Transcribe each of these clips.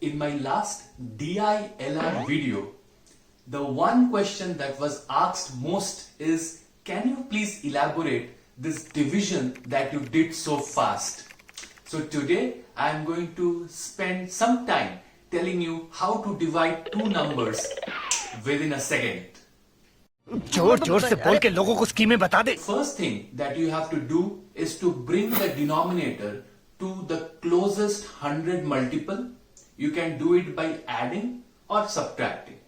In my last Dilr video, the one question that was asked most is, can you please elaborate this division that you did so fast? So today I am going to spend some time telling you how to divide two numbers within a second. जोर-जोर से बोल के लोगों को स्कीमें बता दे। First thing that you have to do is to bring the denominator to the closest 100 multiple. You can do it by adding or subtracting.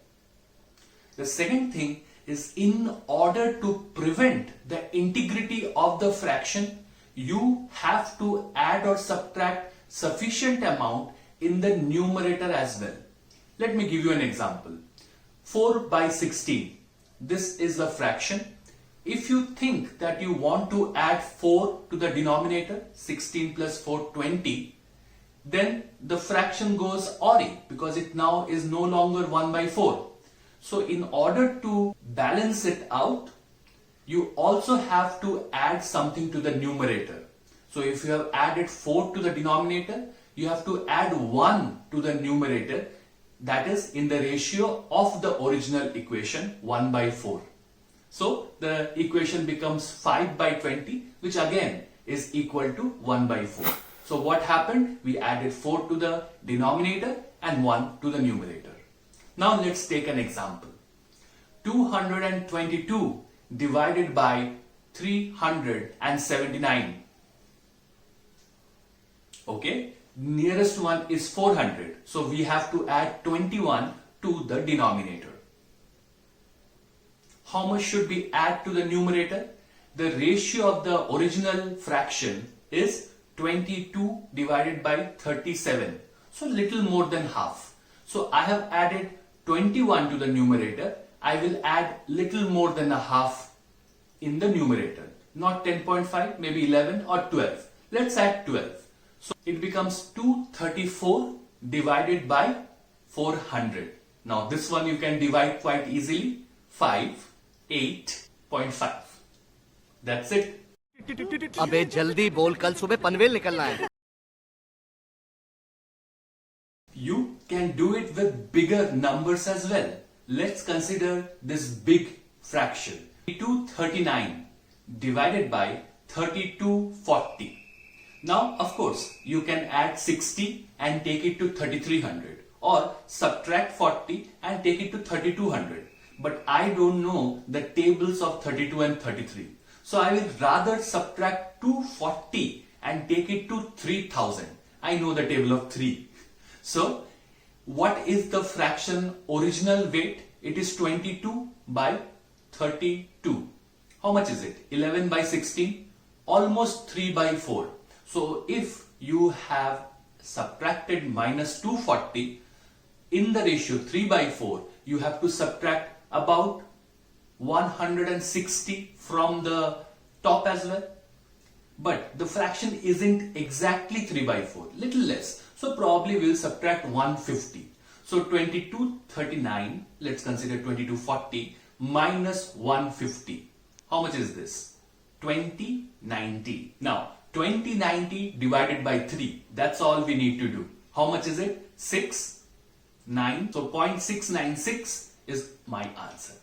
The second thing is, in order to prevent the integrity of the fraction, you have to add or subtract sufficient amount in the numerator as well. Let me give you an example. 4 by 16. This is the fraction. If you think that you want to add 4 to the denominator, 16 plus 4, 20, then the fraction goes awry because it now is no longer 1 by 4. So in order to balance it out, you also have to add something to the numerator. So if you have added 4 to the denominator, you have to add 1 to the numerator, that is in the ratio of the original equation 1 by 4. So the equation becomes 5 by 20, which again is equal to 1 by 4. So what happened? We added 4 to the denominator and 1 to the numerator. Now let's take an example. 222 divided by 379. Okay, nearest one is 400. So we have to add 21 to the denominator. How much should we add to the numerator? The ratio of the original fraction is 22 divided by 37. So little more than half. So I have added 21 to the numerator. I will add little more than a half in the numerator. Not 10.5, maybe 11 or 12. Let's add 12. So it becomes 234 divided by 400. Now this one you can divide quite easily. 8.5. That's it. अबे जल्दी बोल, कल सुबह पनवेल निकलना है। You can do it with bigger numbers as well. Let's consider this big fraction. 3239 divided by 3240. Now, of course, you can add 60 and take it to 3300, or subtract 40 and take it to 3200. But I don't know the tables of 32 and 33. So I will rather subtract 240 and take it to 3000. I know the table of 3. So what is the fraction original weight? It is 22 by 32. How much is it? 11 by 16, almost 3 by 4. So if you have subtracted minus 240 in the ratio 3 by 4, you have to subtract about 160 from the top as well. But the fraction isn't exactly 3 by 4, little less. So probably we'll subtract 150. So 2239, let's consider 2240 minus 150. How much is this? 2090. Now 2090 divided by 3, that's all we need to do. How much is it? 6, 9. So 0.696 is my answer.